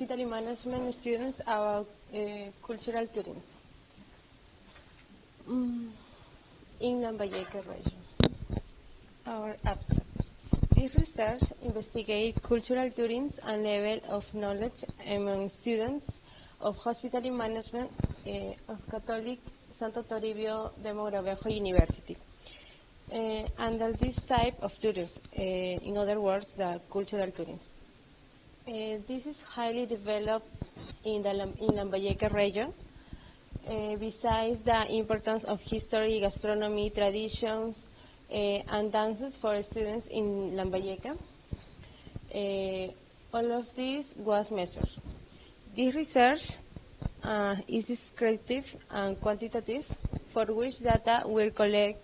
hospitality management students about cultural tourism in Lambayeque region. Our abstract. This research investigates cultural tourism and level of knowledge among students of hospitality management of Catholic Santo Toribio de Mogrovejo University. Under this type of tourism, in other words, the cultural tourism. This is highly developed in Lambayeque region. Besides the importance of history, gastronomy, traditions, and dances for students in Lambayeque, all of this was measured. This research is descriptive and quantitative, for which data will collect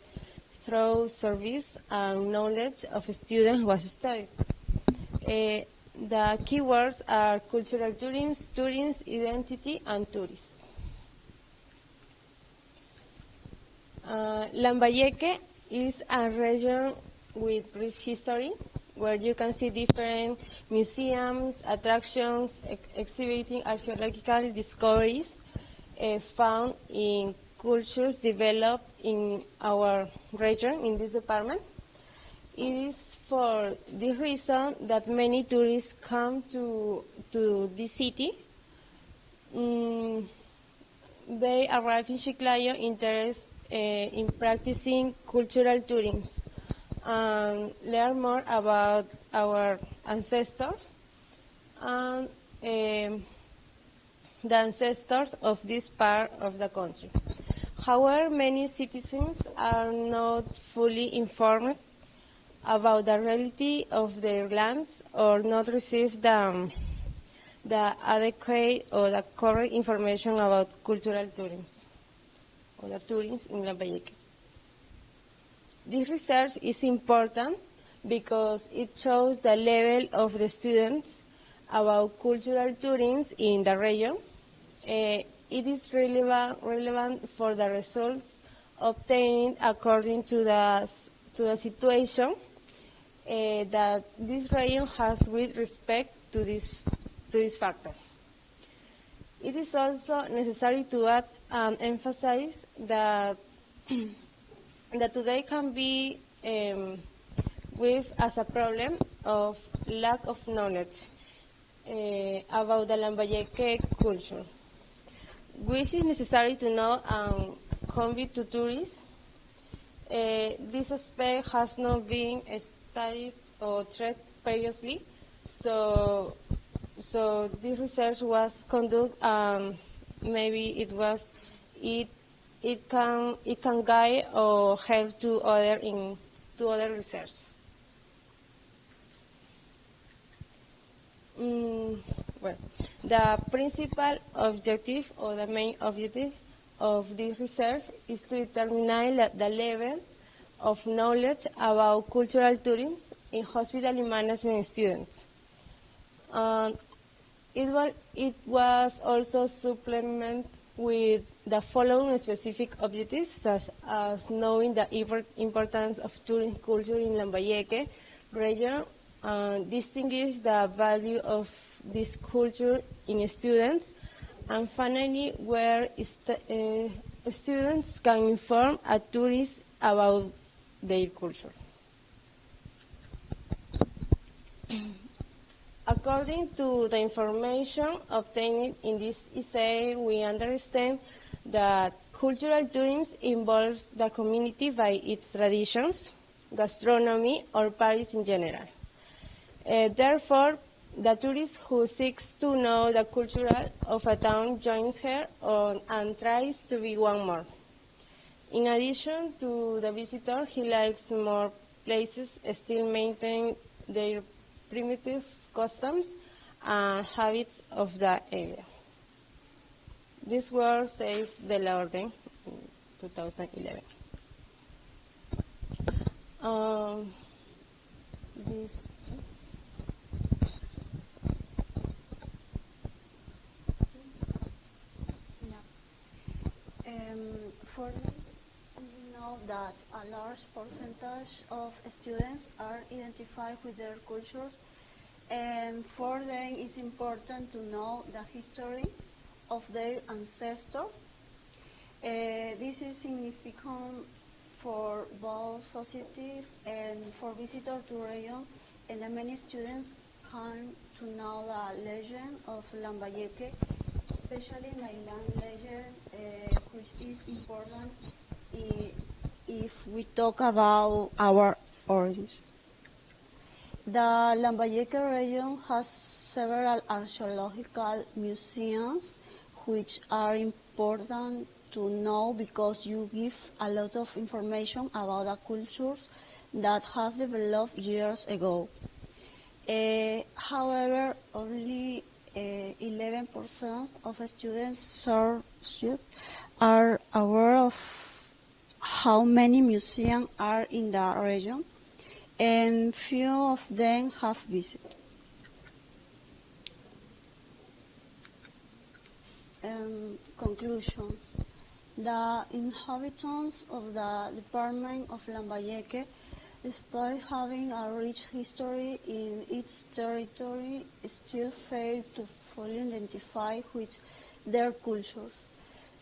through surveys and knowledge of students was studied. The keywords are cultural tourism, identity, and tourists. Lambayeque is a region with rich history, where you can see different museums, attractions, exhibiting archaeological discoveries found in cultures developed in our region, in this department. It is for this reason that many tourists come to this city. They arrive in Chiclayo interested in practicing cultural tourism and learn more about our ancestors and the ancestors of this part of the country. However, many citizens are not fully informed about the reality of their lands or not receive the adequate or the correct information about cultural tourism or the tourism in Lambayeque. This research is important because it shows the level of the students about cultural tourism in the region. It is relevant for the results obtained according to the situation that this region has with respect to this factor. It is also necessary to add and emphasize that today can be with as a problem of lack of knowledge about the Lambayeque culture, which is necessary to know and convey to tourists. This aspect has not been studied or treated previously, so this research was conducted. Maybe it can guide or help to other research. Well, the principal objective or the main objective of this research is to determine the level of knowledge about cultural tourism in hospitality management students. It was also supplemented with the following specific objectives, such as knowing the importance of tourism culture in Lambayeque region, distinguish the value of this culture in students, and finally, where students can inform a tourist about their culture. According to the information obtained in this essay, we understand that cultural tourism involves the community by its traditions, gastronomy, or practice in general. Therefore, the tourist who seeks to know the culture of a town joins her and tries to be one more. In addition to the visitor, he likes more places still maintain their primitive customs and habits of the area. This word says De La Orden in 2011. For this, we know that a large percentage of students are identified with their cultures And for them, it's important to know the history of their ancestors. This is significant for both society and for visitors to region, and many students come to know the legend of Lambayeque, especially Nailan legend, which is important if we talk about our origins. The Lambayeque region has several archaeological museums which are important to know because you give a lot of information about the cultures that have developed years ago. However, only 11% of students surveyed are aware of how many museums are in the region, and few of them have visited. Conclusions. The inhabitants of the department of Lambayeque, despite having a rich history in its territory, still fail to fully identify with their cultures.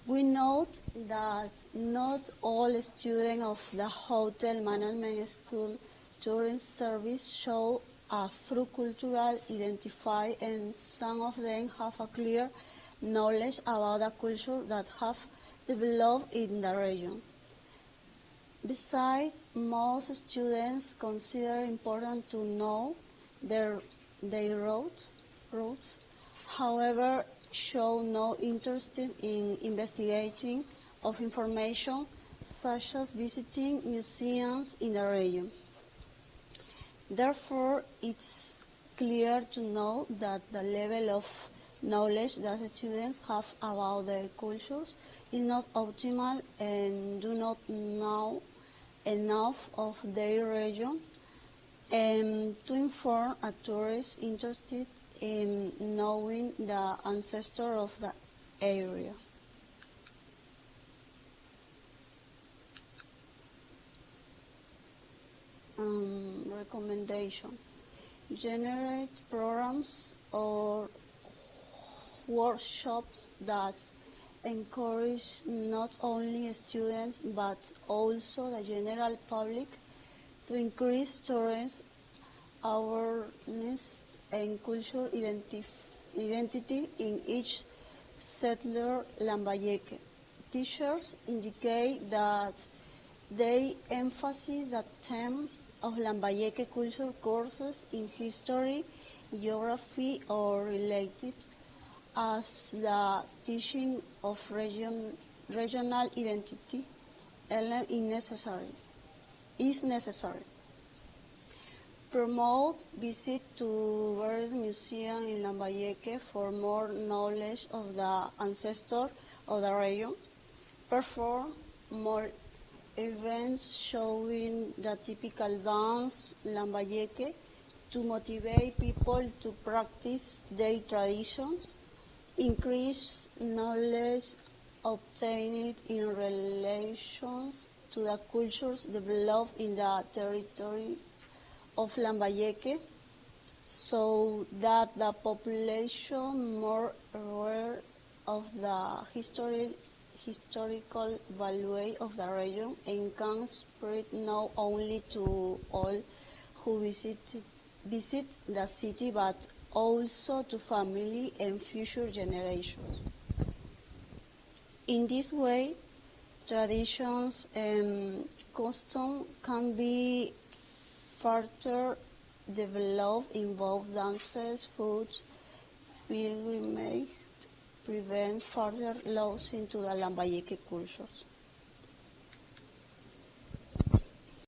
We note that not all students of the Hotel Management School Tourism Service show a true cultural identity, and some of them have a clear knowledge about the culture that have developed in the region. Besides, most students consider important to know their roots, however, show no interest in investigating of information such as visiting museums in the region. Therefore, it's clear to know that the level of knowledge that the students have about their cultures is not optimal and do not know enough of their region to inform a tourist interested in knowing the ancestor of the area. Recommendation. Generate programs or workshops that encourage not only students but also the general public to increase tourist awareness and cultural identity in each settler Lambayeque. Teachers indicate that they emphasize the theme of Lambayeque culture courses in history, geography, or related, as the teaching of regional identity is necessary. Promote visit to various museums in Lambayeque for more knowledge of the ancestor of the region. Perform more events showing the typical dance Lambayeque to motivate people to practice their traditions. Increase knowledge obtained in relation to the cultures developed in the territory of Lambayeque, so that the population more aware of the historical value of the region and can spread not only to all who visit the city but also to family and future generations. In this way, traditions and customs can be further developed, involve dances, foods, pilgrimage, prevent further loss into the Lambayeque cultures.